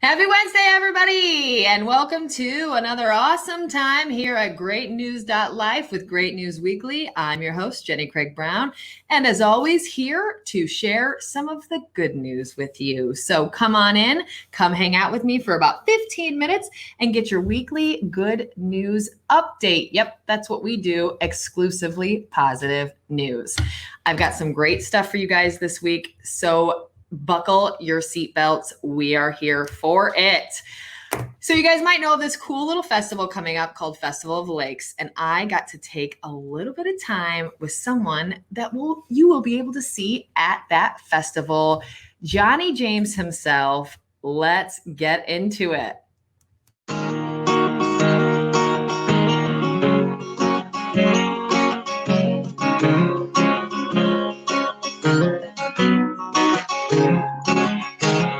Happy Wednesday, everybody, and welcome to another awesome time here at GreatNews.Life with Great News Weekly. I'm your host, Jenny Craig Brown, and as always, here to share some of the good news with you. So come on in, come hang out with me for about 15 minutes and get your weekly good news update. Yep, that's what we do, exclusively positive news. I've got some great stuff for you guys this week, so buckle your seatbelts. We are here for it. So you guys might know of this cool little festival coming up called Festival of the Lakes, and I got to take a little bit of time with someone that you will be able to see at that festival, Jonny James himself. Let's get into it.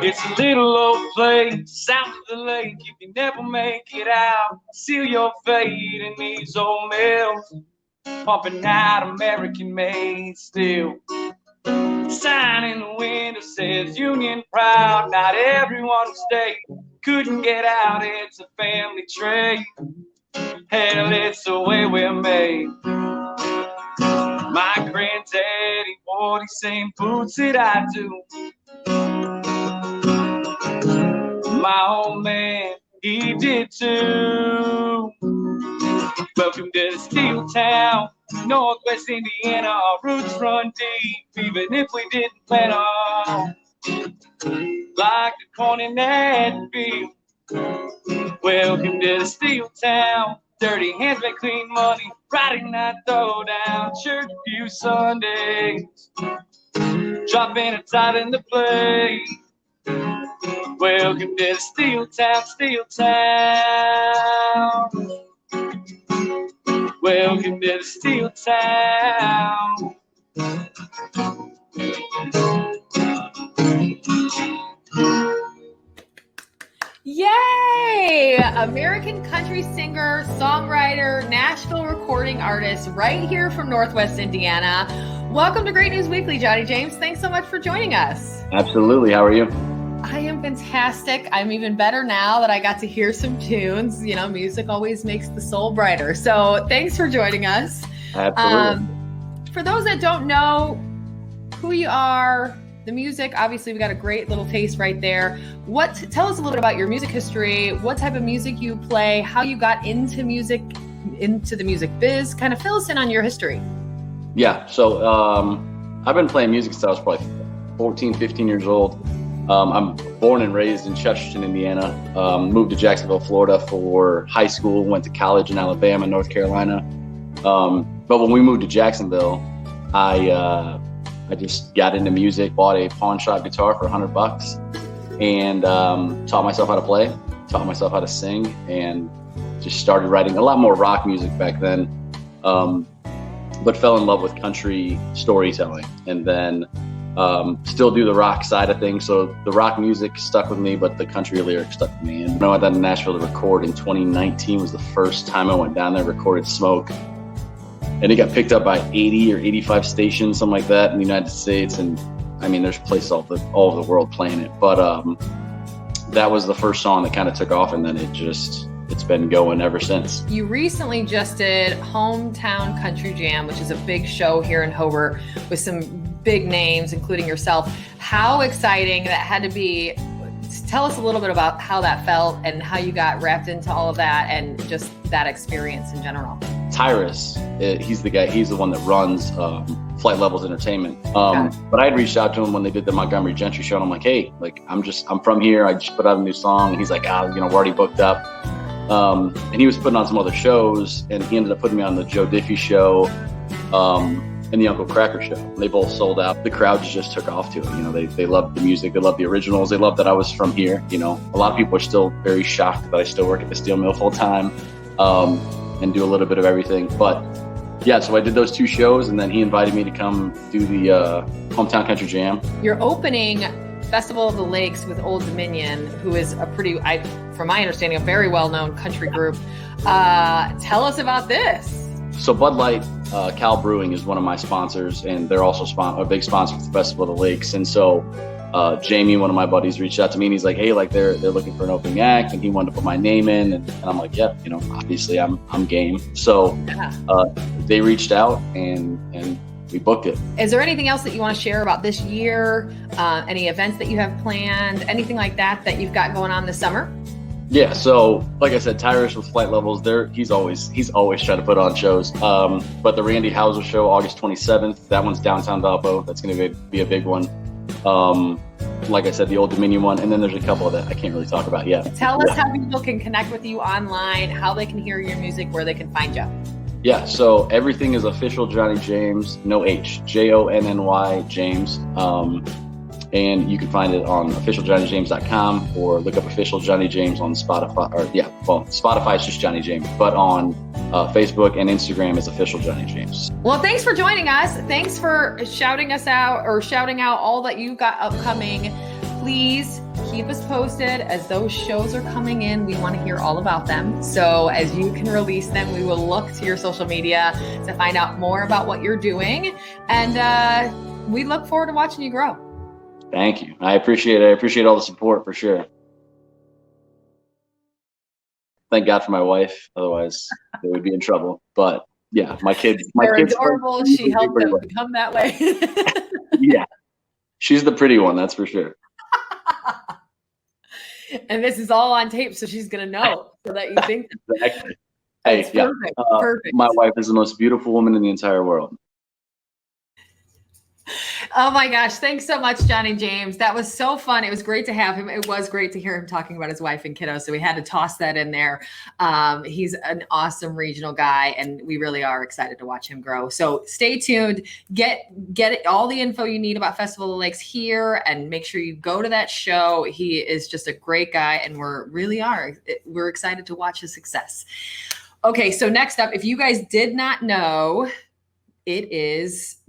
It's a little old place south of the lake. If you never make it out, seal your fate in these old mills, pumping out American-made steel. Sign in the window says Union proud. Not everyone will stay. Couldn't get out. It's a family trade. Hell, it's the way we're made. My granddaddy wore these same boots that I do. My old man, he did too. Welcome to the steel town, Northwest Indiana. Our roots run deep, even if we didn't plan on. Like the corn in that field. Welcome to the steel town. Dirty hands make clean money. Friday night throwdown, church few Sundays. Dropping a tide in the plate. Welcome to the steel town, steel town. Welcome to the steel town. Yay! American country singer, songwriter, Nashville recording artist, right here from Northwest Indiana. Welcome to Great News Weekly, Jonny James. Thanks so much for joining us. Absolutely. How are you? I am fantastic. I'm even better now that I got to hear some tunes. You know, music always makes the soul brighter. So thanks for joining us. Absolutely. For those that don't know who you are, the music, obviously we got a great little taste right there. Tell us a little bit about your music history, what type of music you play, how you got into music, into the music biz. Kind of fill us in on your history. Yeah. So I've been playing music since I was probably 14, 15 years old. I'm born and raised in Chesterton, Indiana. Moved to Jacksonville, Florida for high school. Went to college in Alabama, North Carolina. But when we moved to Jacksonville, I just got into music, bought a pawn shop guitar for $100, and taught myself how to play, taught myself how to sing, and just started writing a lot more rock music back then. But fell in love with country storytelling, and then still do the rock side of things. So the rock music stuck with me, but the country lyrics stuck with me. And I went down to Nashville to record in 2019 was the first time I went down there, recorded Smoke. And it got picked up by 80 or 85 stations, something like that in the United States. And I mean, there's places all over the world playing it. But that was the first song that kind of took off, and then it's been going ever since. You recently just did Hometown Country Jam, which is a big show here in Hobart with some big names, including yourself. How exciting that had to be. Tell us a little bit about how that felt and how you got wrapped into all of that and just that experience in general. Tyrus, he's the one that runs Flight Levels Entertainment. But I had reached out to him when they did the Montgomery Gentry show, and I'm like, hey, I'm from here. I just put out a new song. And he's like, we're already booked up. And he was putting on some other shows, and he ended up putting me on the Joe Diffie show and the Uncle Kracker show. They both sold out. The crowd just took off to it. They loved the music. They loved the originals. They loved that I was from here. A lot of people are still very shocked that I still work at the steel mill full time and do a little bit of everything. But yeah, so I did those two shows, and then he invited me to come do the Hometown Country Jam. You're opening Festival of the Lakes with Old Dominion, who is from my understanding, a very well-known country group. Tell us about this. So Bud Light, Cal Brewing is one of my sponsors, and they're also a big sponsor for the Festival of the Lakes. And so Jamie, one of my buddies, reached out to me and he's like, hey, like they're looking for an opening act, and he wanted to put my name in, and I'm like, yeah, you know, obviously I'm game. So they reached out and we booked it. Is there anything else that you want to share about this year? Any events that you have planned? Anything like that you've got going on this summer? Yeah, so like I said, Tyrus with Flight Levels, he's always trying to put on shows. But the Randy Hauser show, August 27th, that one's downtown Valpo. That's going to be a big one. Like I said, the Old Dominion one, and then there's a couple that I can't really talk about yet. Tell us how people can connect with you online, how they can hear your music, where they can find you. Yeah, so everything is official Jonny James, no H, Jonny James. And you can find it on officialjonnyjames.com or look up Official Jonny James on Spotify. Spotify is just Jonny James, but on Facebook and Instagram is Official Jonny James. Well, thanks for joining us. Thanks for shouting out all that you've got upcoming. Please keep us posted as those shows are coming in. We want to hear all about them. So as you can release them, we will look to your social media to find out more about what you're doing. And we look forward to watching you grow. Thank you. I appreciate it. I appreciate all the support for sure. Thank God for my wife. Otherwise, they would be in trouble. But yeah, my kids. They're adorable. She helped them become that way. Yeah. She's the pretty one. That's for sure. And this is all on tape, so she's going to know so that you think. Exactly. Hey, yeah. Perfect. My wife is the most beautiful woman in the entire world. Oh my gosh. Thanks so much, Jonny James. That was so fun. It was great to have him. It was great to hear him talking about his wife and kiddos. So we had to toss that in there. He's an awesome regional guy, and we really are excited to watch him grow. So stay tuned, get all the info you need about Festival of the Lakes here, and make sure you go to that show. He is just a great guy, and we're excited to watch his success. Okay. So next up, if you guys did not know,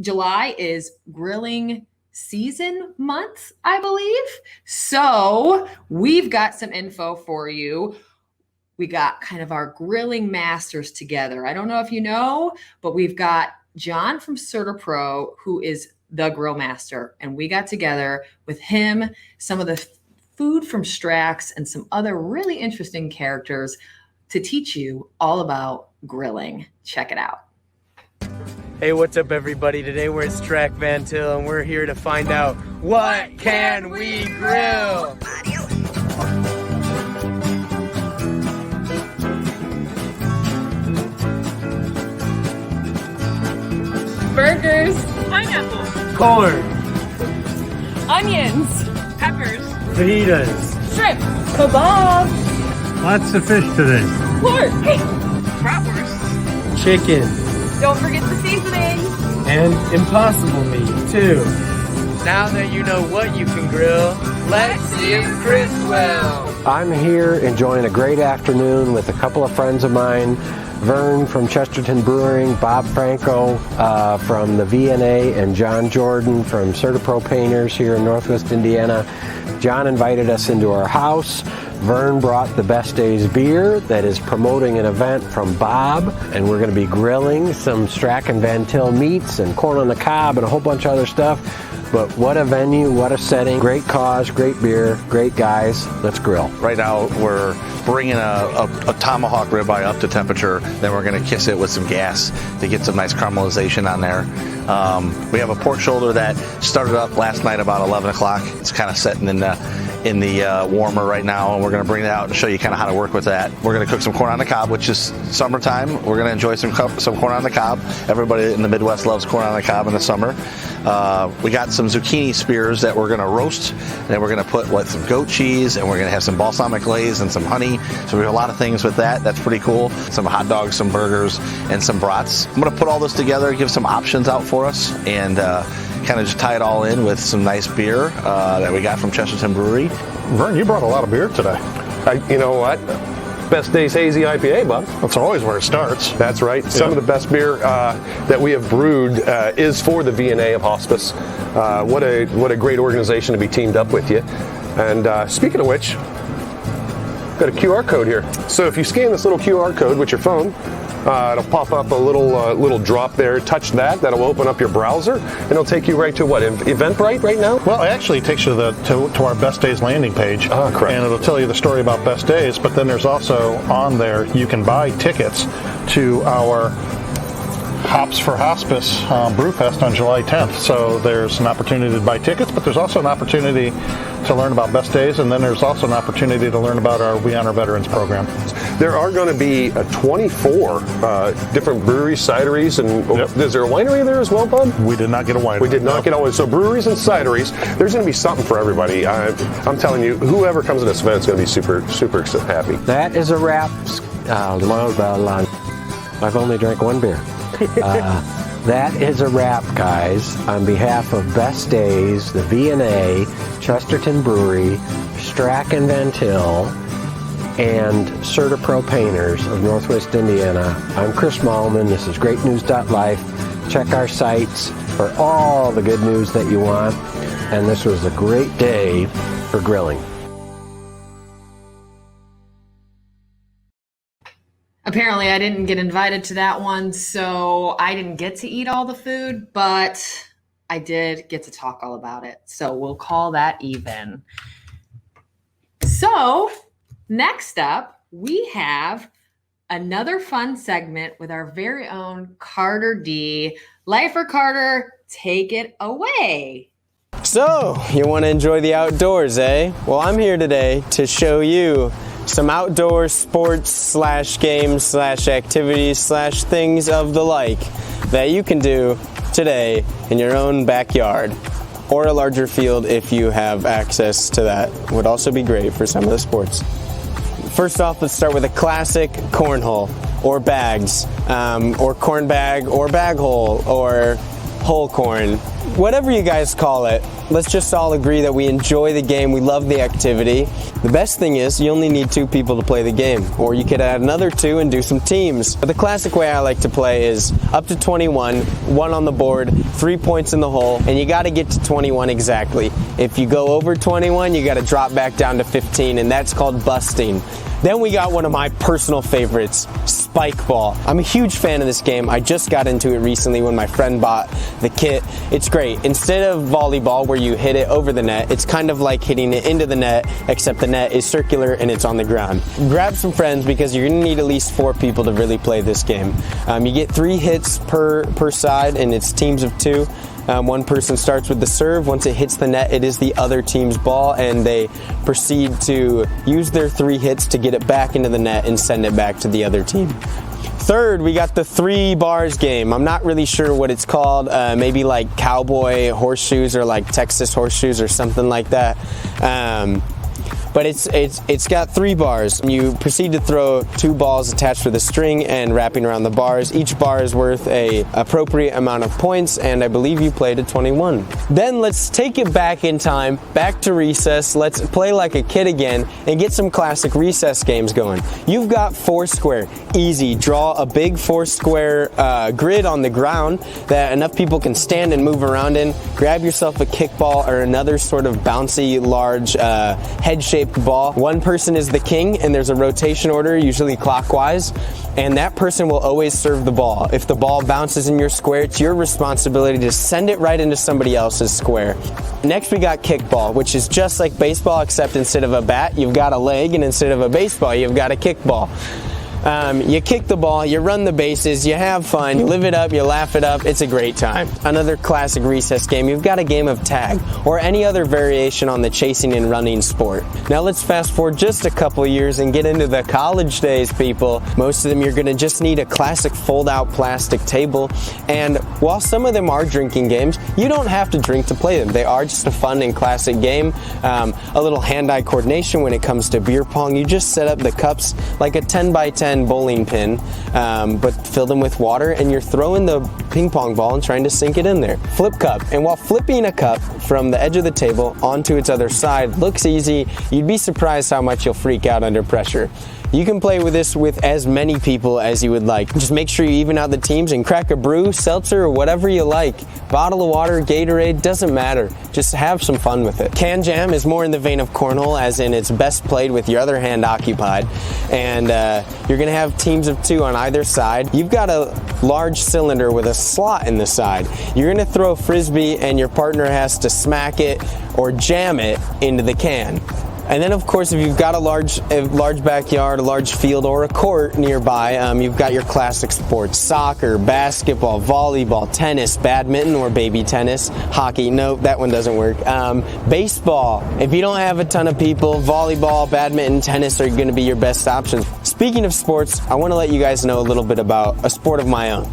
July is grilling season month, I believe. So we've got some info for you. We got kind of our grilling masters together. I don't know if you know, but we've got John from CertaPro, who is the grill master. And we got together with him, some of the food from Stracks, and some other really interesting characters to teach you all about grilling. Check it out. Hey, what's up everybody? Today we're at Strack Van Til and we're here to find out what can we grill? Burgers, pineapple, Corn, onions, peppers, fajitas, shrimp, kebab, Lots of fish today. pork, bratwurst, chicken, don't forget the seasoning, and impossible meat too. Now that you know what you can grill, let's see if Chris will. I'm here enjoying a great afternoon with a couple of friends of mine, Vern from Chesterton Brewing, Bob Franco from the VNA, and John Jordan from CertaPro Painters here in Northwest Indiana. John invited us into our house. Vern brought the Best Days beer that is promoting an event from Bob, and we're going to be grilling some Strack Van Til meats and corn on the cob and a whole bunch of other stuff. But what a venue, what a setting, great cause, great beer, great guys. Let's grill. Right now we're bringing a tomahawk ribeye up to temperature, then we're going to kiss it with some gas to get some nice caramelization on there. We have a pork shoulder that started up last night about 11 o'clock. It's kind of setting in the warmer right now, and we're going to bring it out and show you kind of how to work with that. We're going to cook some corn on the cob, which is summertime. We're going to enjoy some corn on the cob. Everybody in the Midwest loves corn on the cob in the summer. We got some zucchini spears that we're going to roast, and then we're going to put some goat cheese, and we're going to have some balsamic glaze and some honey. So we have a lot of things with that. That's pretty cool. Some hot dogs, some burgers, and some brats. I'm going to put all this together, give some options out for us, and kind of just tie it all in with some nice beer that we got from Chesterton Brewery. Vern, you brought a lot of beer today. You know what? Best Days Hazy IPA, bud. That's always where it starts. That's right. Yeah. Some of the best beer that we have brewed is for the VNA of Hospice. What a great organization to be teamed up with you. And speaking of which, got a QR code here. So if you scan this little QR code with your phone, It'll pop up a little drop there. Touch that. That'll open up your browser, and it'll take you right to what? Eventbrite right now? Well, actually, it takes you to our Best Days landing page. Correct. And it'll tell you the story about Best Days, but then there's also on there, you can buy tickets to our Hops for Hospice Brewfest on July 10th. So there's an opportunity to buy tickets, but there's also an opportunity to learn about Best Days, and then there's also an opportunity to learn about our We Honor Veterans program. There are going to be 24 different breweries, cideries, and is there a winery there as well, Bob? We did not get a winery. We did not get a winery. So breweries and cideries, there's going to be something for everybody. I'm telling you, whoever comes to this event is going to be super, super happy. That is a wrap. I've only drank one beer. That is a wrap, guys. On behalf of Best Days, the V&A, Chesterton Brewery, Strack Van Til, and CertaPro Painters of Northwest Indiana, I'm Chris Malman. This is greatnews.life. Check our sites for all the good news that you want. And this was a great day for grilling. Apparently, I didn't get invited to that one, so I didn't get to eat all the food, but I did get to talk all about it. So we'll call that even. So next up, we have another fun segment with our very own Carter D. Lifer Carter, take it away. So, you want to enjoy the outdoors, eh? Well, I'm here today to show you some outdoor sports / games / activities / things of the like that you can do today in your own backyard, or a larger field if you have access to that. Would also be great for some of the sports. First off, let's start with a classic cornhole, or bags, or corn bag, or bag hole, or whole corn, whatever you guys call it. Let's just all agree that we enjoy the game, we love the activity. The best thing is you only need 2 people to play the game, or you could add another 2 and do some teams. But the classic way I like to play is up to 21, 1 on the board, 3 points in the hole, and you got to get to 21 exactly. If you go over 21, you got to drop back down to 15, and that's called busting. Then we got one of my personal favorites, spike ball. I'm a huge fan of this game. I just got into it recently when my friend bought the kit. It's great. Instead of volleyball where you hit it over the net, it's kind of like hitting it into the net, except the net is circular and it's on the ground. Grab some friends because you're going to need at least 4 people to really play this game. You get 3 hits per side, and it's teams of 2. One person starts with the serve. Once it hits the net, it is the other team's ball, and they proceed to use their 3 hits to get it back into the net and send it back to the other team. Third, we got the 3 bars game. I'm not really sure what it's called. Maybe like cowboy horseshoes or like Texas horseshoes or something like that. But it's got 3 bars. You proceed to throw 2 balls attached with a string and wrapping around the bars. Each bar is worth a appropriate amount of points, and I believe you play to 21. Then let's take it back in time, back to recess. Let's play like a kid again and get some classic recess games going. You've got Foursquare. Easy. Draw a big Foursquare grid on the ground that enough people can stand and move around in. Grab yourself a kickball or another sort of bouncy, large, head-shaped ball. One person is the king, and there's a rotation order, usually clockwise, and that person will always serve the ball. If the ball bounces in your square, it's your responsibility to send it right into somebody else's square. Next, we got kickball, which is just like baseball, except instead of a bat, you've got a leg, and instead of a baseball, you've got a kickball. You kick the ball, you run the bases, you have fun, you live it up, you laugh it up, it's a great time. Another classic recess game, you've got a game of tag, or any other variation on the chasing and running sport. Now let's fast forward just a couple years and get into the college days, people. Most of them you're gonna just need a classic fold-out plastic table, and while some of them are drinking games, you don't have to drink to play them. They are just a fun and classic game. A little hand-eye coordination when it comes to beer pong. You just set up the cups like a 10 by 10 bowling pin, but fill them with water, and you're throwing the ping pong ball and trying to sink it in there. Flip cup. And while flipping a cup from the edge of the table onto its other side looks easy, you'd be surprised how much you'll freak out under pressure. You can play with this with as many people as you would like. Just make sure you even out the teams and crack a brew, seltzer, or whatever you like. Bottle of water, Gatorade, doesn't matter. Just have some fun with it. Can jam is more in the vein of cornhole, as in it's best played with your other hand occupied. And you're gonna have teams of 2 on either side. You've got a large cylinder with a slot in the side. You're gonna throw a frisbee and your partner has to smack it or jam it into the can. And then, of course, if you've got a large backyard, a large field, or a court nearby, you've got your classic sports: soccer, basketball, volleyball, tennis, badminton, or baby tennis, hockey. No, that one doesn't work. Baseball. If you don't have a ton of people, volleyball, badminton, tennis are going to be your best options. Speaking of sports, I want to let you guys know a little bit about a sport of my own.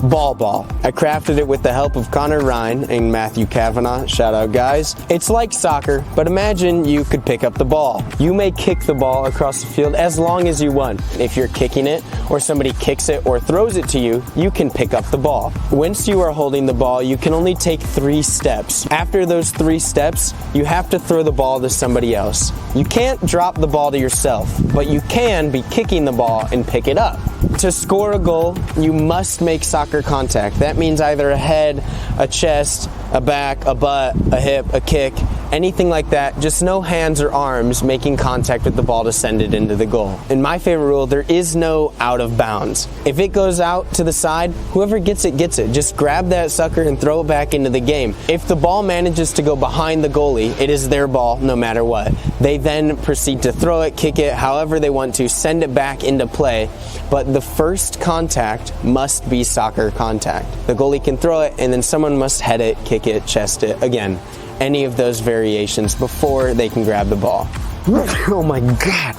Ball. I crafted it with the help of Connor Ryan and Matthew Kavanaugh. Shout out, guys. It's like soccer, but imagine you could pick up the ball. You may kick the ball across the field as long as you want. If you're kicking it, or somebody kicks it or throws it to you, you can pick up the ball. Once you are holding the ball, you can only take 3 steps. After those 3 steps, you have to throw the ball to somebody else. You can't drop the ball to yourself, but you can be kicking the ball and pick it up. To score a goal, you must make soccer contact. That means either a head, a chest, a back, a butt, a hip, a kick, anything like that. Just no hands or arms making contact with the ball to send it into the goal. In my favorite rule, there is no out of bounds. If it goes out to the side, whoever gets it, gets it. Just grab that sucker and throw it back into the game. If the ball manages to go behind the goalie, it is their ball no matter what. They then proceed to throw it, kick it, however they want to, send it back into play. But the first contact must be soccer contact. The goalie can throw it, and then someone must head it, kick it, chest it. Again, any of those variations before they can grab the ball. Oh my God.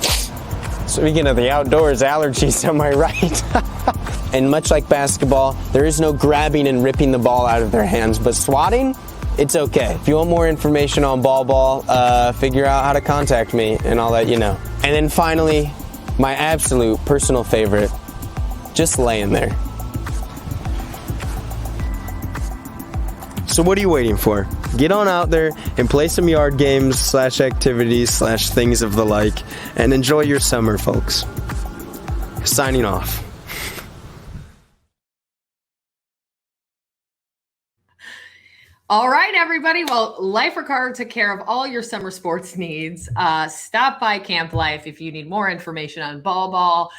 Speaking of the outdoors, allergies, am I right? And much like basketball, there is no grabbing and ripping the ball out of their hands, but swatting, it's okay. If you want more information on ball, figure out how to contact me and I'll let you know. And then finally, my absolute personal favorite, just laying there. So what are you waiting for? Get on out there and play some yard games / activities / things of the like, and enjoy your summer, folks. Signing off. All right, everybody. Well, Life Ricardo took care of all your summer sports needs. Stop by Camp Life if you need more information on ball.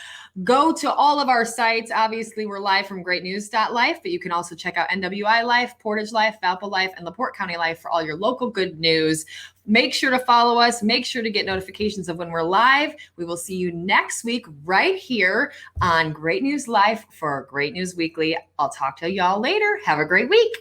Go to all of our sites. Obviously, we're live from GreatNews.Life, but you can also check out NWI.Life, Portage.Life, Valpo.Life, and LaporteCounty.Life for all your local good news. Make sure to follow us. Make sure to get notifications of when we're live. We will see you next week right here on Great News Life for Great News Weekly. I'll talk to y'all later. Have a great week.